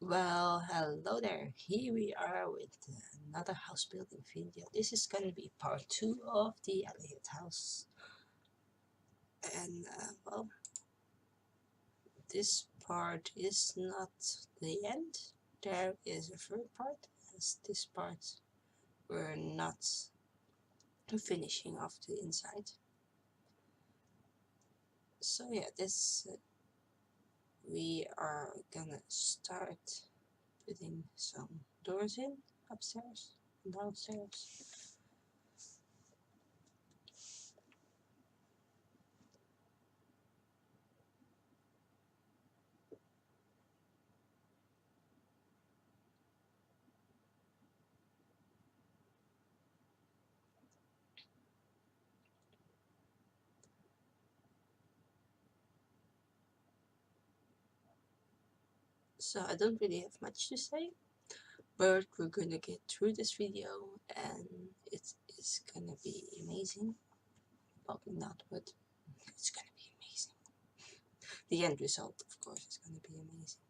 Well, hello there. Here we are with another house building video. This is going to be part 2 of the Elliot house. And well, this part is not the end. There is a third part, as this part we're not finishing off the inside. So yeah, this we are gonna start putting some doors in upstairs and downstairs. So I don't really have much to say, but we're gonna get through this video and it is gonna be amazing. Probably not, but it's gonna be amazing. The end result, of course, is gonna be amazing.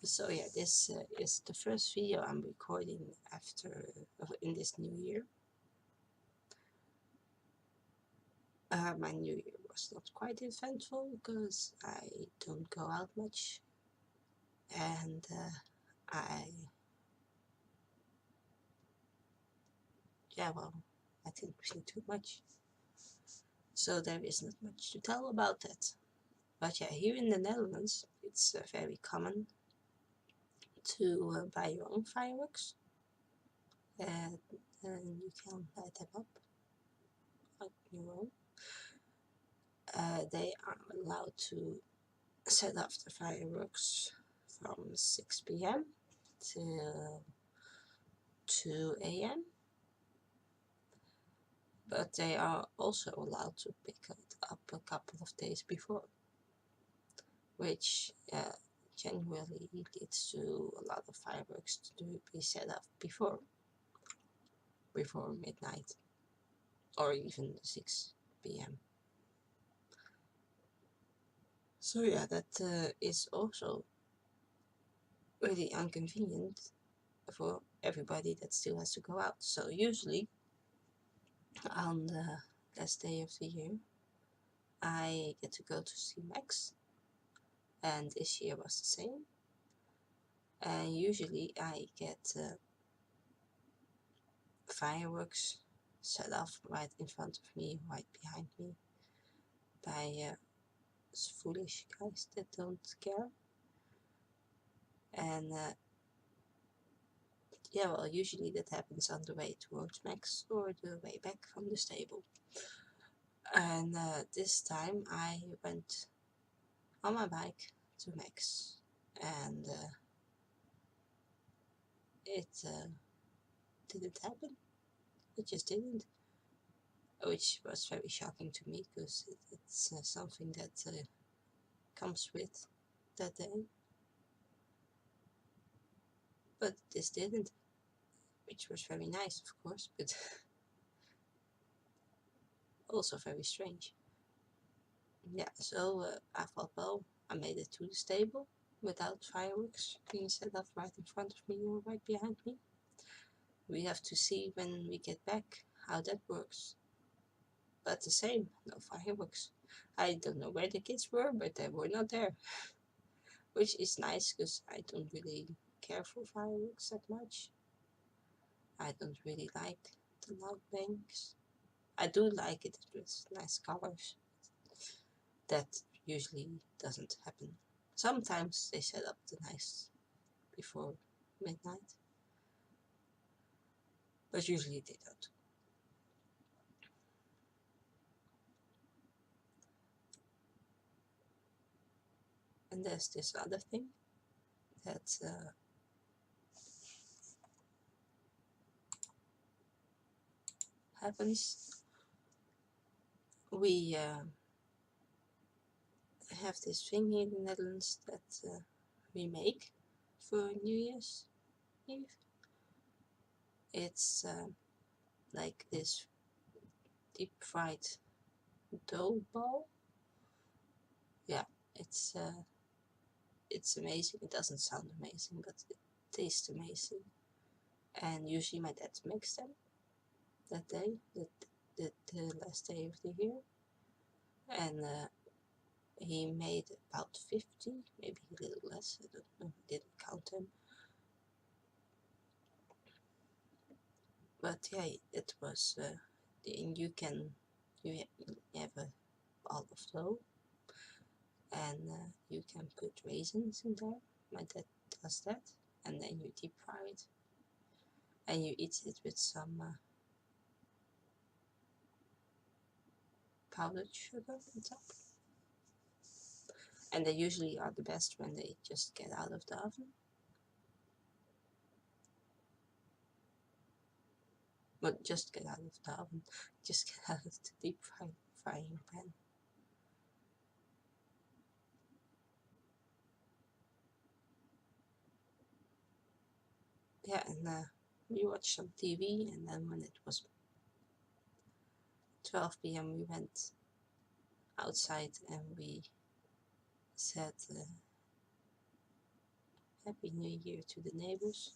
So yeah, this is the first video I'm recording after in this new year. My new year was not quite eventful because I don't go out much, and I I didn't really do much. So there is not much to tell about that. But yeah, here in the Netherlands, it's very common to buy your own fireworks, and you can light them up on your own. They are allowed to set off the fireworks from 6 p.m. till 2 a.m. But they are also allowed to pick it up a couple of days before, which generally leads to a lot of fireworks to be set off before midnight or even 6 p.m. So yeah, that is also really inconvenient for everybody that still has to go out. So usually on the last day of the year I get to go to see Max, and this year was the same. And usually I get fireworks set off right in front of me, right behind me, by foolish guys that don't care. And yeah, well, usually that happens on the way towards Max or the way back from the stable. And this time I went on my bike to Max, and it didn't happen. It just didn't, which was very shocking to me because it's something that comes with that day. But this didn't, which was very nice, of course, but also very strange. Yeah, so I thought, well, I made it to the stable without fireworks being set off right in front of me or right behind me. We have to see when we get back how that works. But the same, no fireworks. I don't know where the kids were, but they were not there. Which is nice because I don't really care for fireworks that much. I don't really like the loud bangs. I do like it with nice colors. That usually doesn't happen. Sometimes they set up the nice before midnight, but usually they don't. And there's this other thing that happens. We have this thing here in the Netherlands that we make for New Year's Eve. It's like this deep fried dough ball. Yeah, it's it's amazing. It doesn't sound amazing, but it tastes amazing. And usually my dad makes them that day, the last day of the year. And he made about 50, maybe a little less, I don't know, I didn't count them. But yeah, it was, you have a ball of dough, and you can put raisins in there. My dad does that, and then you deep fry it, and you eat it with some powdered sugar on top. And they usually are the best when they just get out of the oven. But just get out of the oven, just get out of the deep frying pan. Yeah, and we watched some TV, and then when it was 12 p.m. we went outside and we said Happy New Year to the neighbors.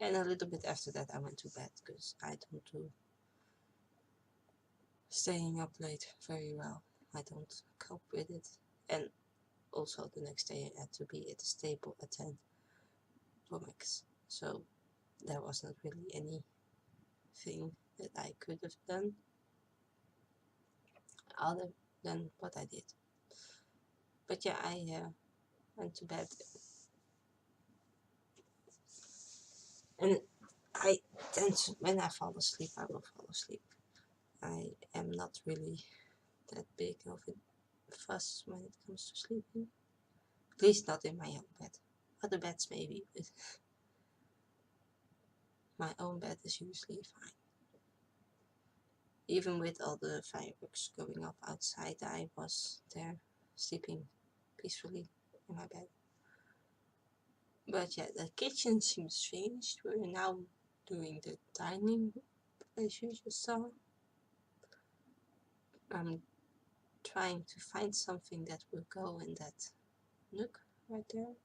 And a little bit after that I went to bed, because I don't do staying up late very well. I don't cope with it. And also the next day I had to be at the stable at 10 for Max. So there was not really anything that I could have done other than what I did. But yeah, I went to bed, and I tend to, when I fall asleep, I will fall asleep. I am not really that big of a fuss when it comes to sleeping. At least not in my own bed. Other beds maybe, but my own bed is usually fine. Even with all the fireworks going off outside, I was there sleeping peacefully in my bed. But yeah, the kitchen seems finished. We're now doing the dining as you just saw. I'm trying to find something that will go in that nook right there.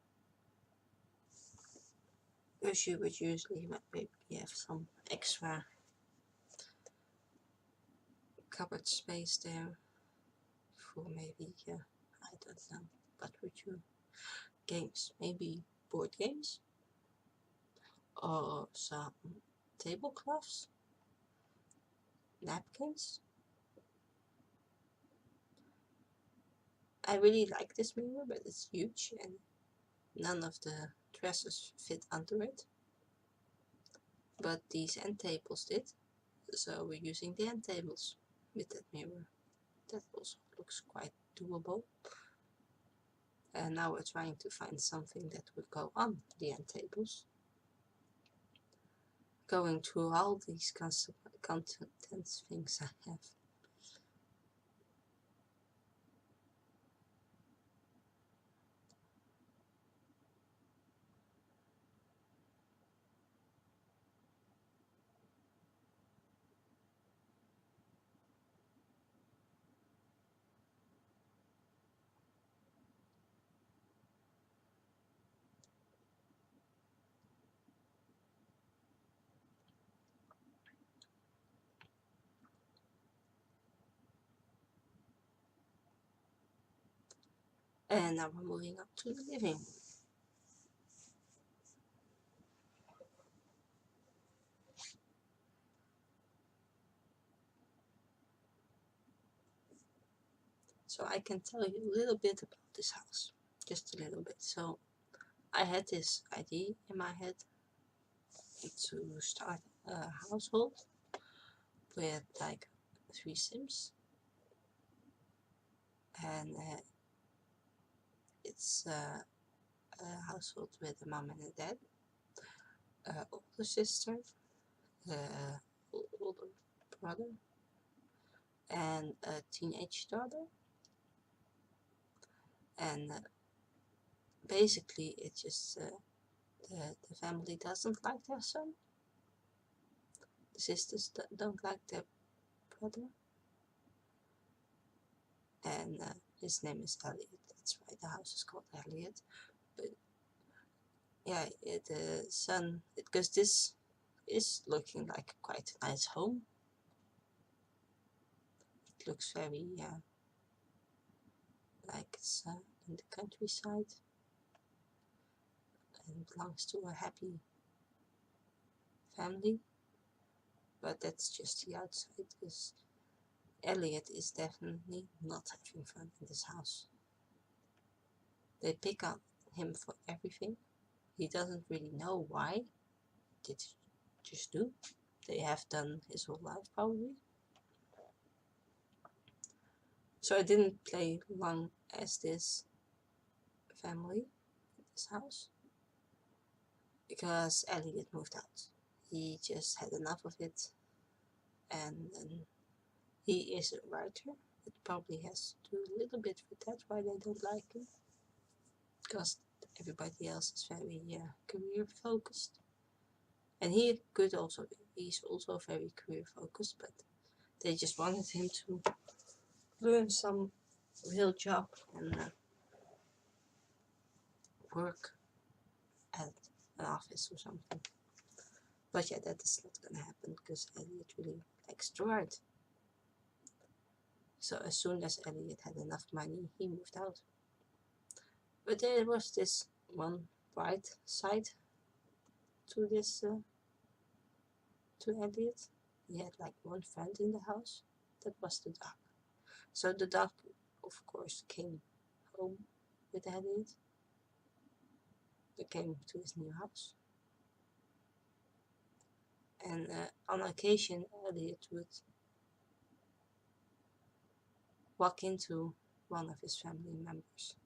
Because you would usually maybe have some extra cupboard space there for maybe, I don't know, what would you, games, maybe board games, or some tablecloths, napkins. I really like this mirror, but it's huge and none of the dresses fit under it. But these end tables did, so we're using the end tables with that mirror. That also looks quite doable. And now we're trying to find something that would go on the end tables. Going through all these contents things I have. And now we're moving up to the living room. So I can tell you a little bit about this house, just a little bit. So I had this idea in my head to start a household with like 3 Sims, and it's a household with a mom and a dad, older sister, older brother, and a teenage daughter. And basically it's just the family doesn't like their son, the sisters don't like their brother, and his name is Elliot. that's why the house is called Elliot. But yeah, the sun, because this is looking like quite a nice home. It looks very like it's in the countryside and belongs to a happy family. But that's just the outside, because Elliot is definitely not having fun in this house. They pick on him for everything. He doesn't really know why. They just do. They have done his whole life probably. So I didn't play long as this family, this house, because Elliot moved out. He just had enough of it, and he is a writer. It probably has to do a little bit with that, why they don't like him, because everybody else is very career focused, and he could also, he's also very career focused, but they just wanted him to learn some real job and work at an office or something. But yeah, that is not gonna happen, because Elliot really likes to write. So as soon as Elliot had enough money, he moved out. But there was this one bright side to this, to Elliot. He had like one friend in the house. That was the dog. So the dog, of course, came home with Elliot. They came to his new house. And on occasion, Elliot would walk into one of his family members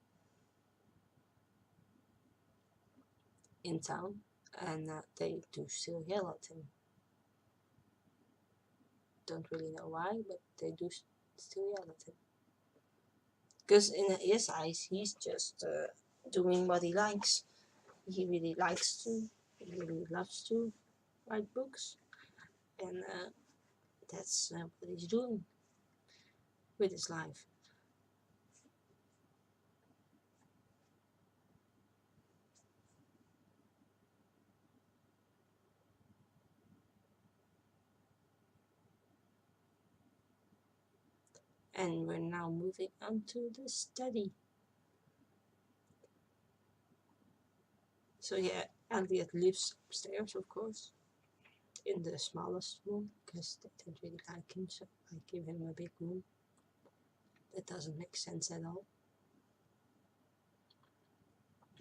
in town, and they do still yell at him. Don't really know why, but they do still yell at him. Because in his eyes, he's just doing what he likes. He really likes to, he really loves to write books, and that's what he's doing with his life. And we're now moving on to the study. So yeah, Elliot lives upstairs, of course, in the smallest room, because they don't really like him, so I give him a big room. That doesn't make sense at all.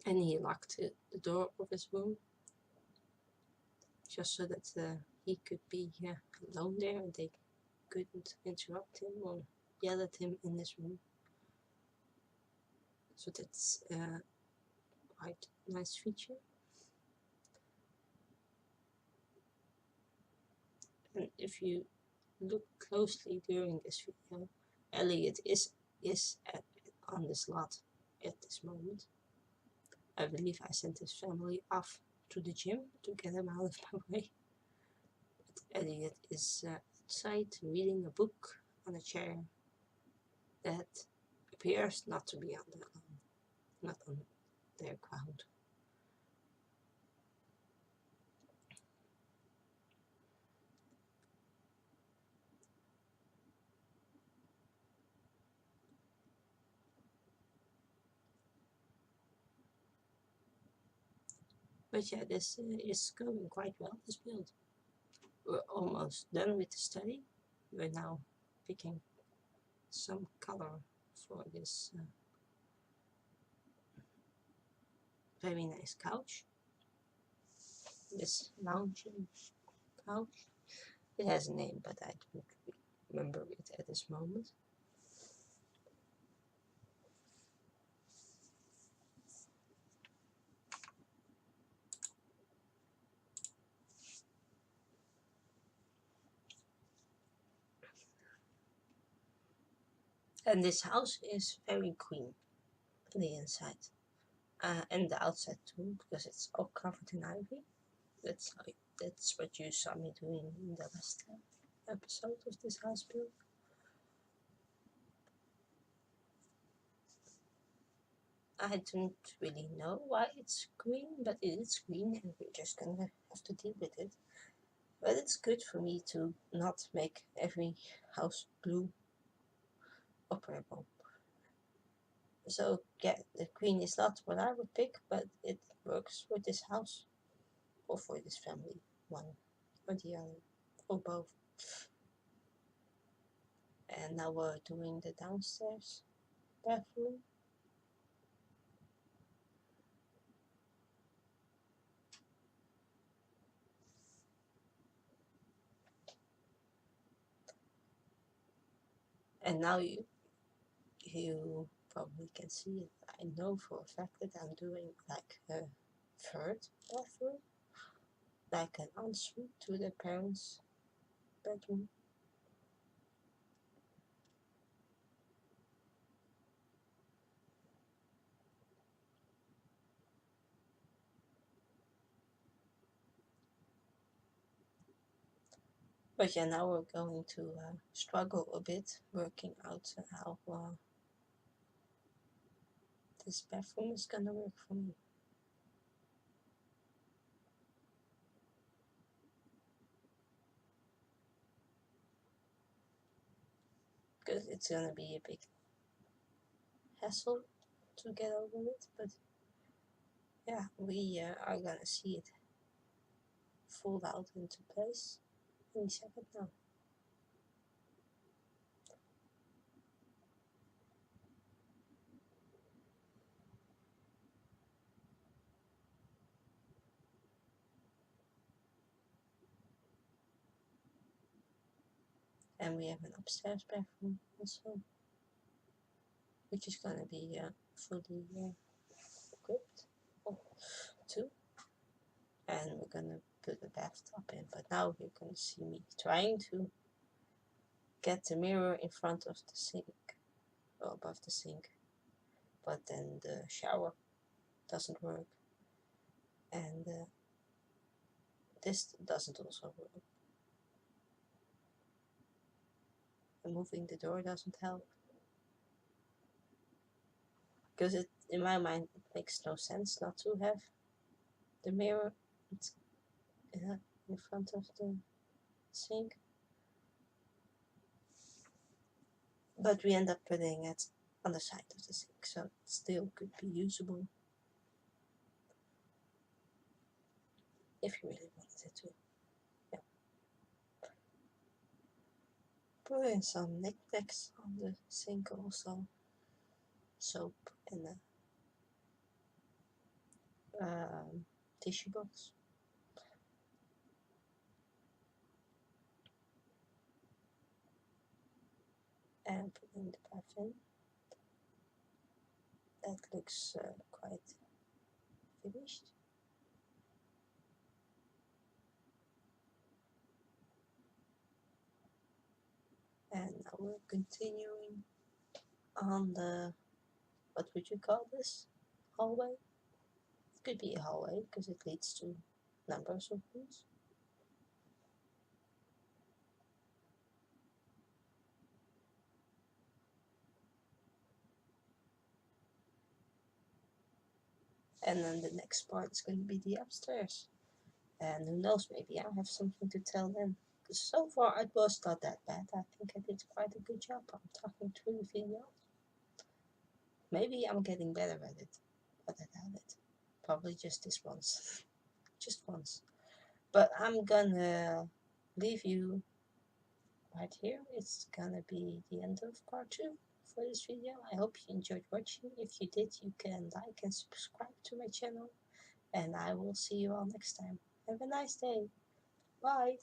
And he locked the door of his room, just so that he could be alone there, and they couldn't interrupt him or yell at him in his room. So that's quite a nice feature. And if you look closely during this video, Elliot is on this lot at this moment. I believe I sent his family off to the gym to get him out of my way. But Elliot is outside reading a book on a chair that appears not to be on not on their ground. But yeah, this is going quite well, this build. We're almost done with the study. We're now picking some color for this very nice couch. This lounging couch. It has a name, but I don't remember it at this moment. And this house is very green on the inside. And the outside too, because it's all covered in ivy. That's what you saw me doing in the last episode of this house build. I don't really know why it's green, but it is green and we're just gonna have to deal with it. But it's good for me to not make every house blue or purple. So yeah, the green is not what I would pick, but it works for this house or for this family, one or the other, or both. And now we're doing the downstairs bathroom. And now you probably can see it. I know for a fact that I'm doing like a third bathroom, like an ensuite to the parents' bedroom. But yeah, now we're going to struggle a bit working out how this bathroom is gonna work for me. Because it's gonna be a big hassle to get over it, but yeah, we are gonna see it fall out into place any second now. And we have an upstairs bathroom also, which is gonna be fully equipped too. And we're gonna put a bathtub in, but now you're gonna see me trying to get the mirror in front of the sink, or above the sink, but then the shower doesn't work, and this doesn't also work, and moving the door doesn't help, because it, in my mind, it makes no sense not to have the mirror in front of the sink, but we end up putting it on the side of the sink, so it still could be usable if you really wanted it to. Yeah. Put in some knickknacks on the sink also, soap and a tissue box. And put in the bath. That looks quite finished. And now we're continuing on the, what would you call this? Hallway? It could be a hallway because it leads to numbers of rooms. And then the next part is going to be the upstairs. And who knows, maybe I have something to tell them. Because so far it was not that bad. I think I did quite a good job. I'm talking through the video. Maybe I'm getting better at it, but I doubt it. Probably just this once. Just once. But I'm gonna leave you right here. It's gonna be the end of part 2 for this video. I hope you enjoyed watching. If you did, you can like and subscribe to my channel. And I will see you all next time. Have a nice day. Bye.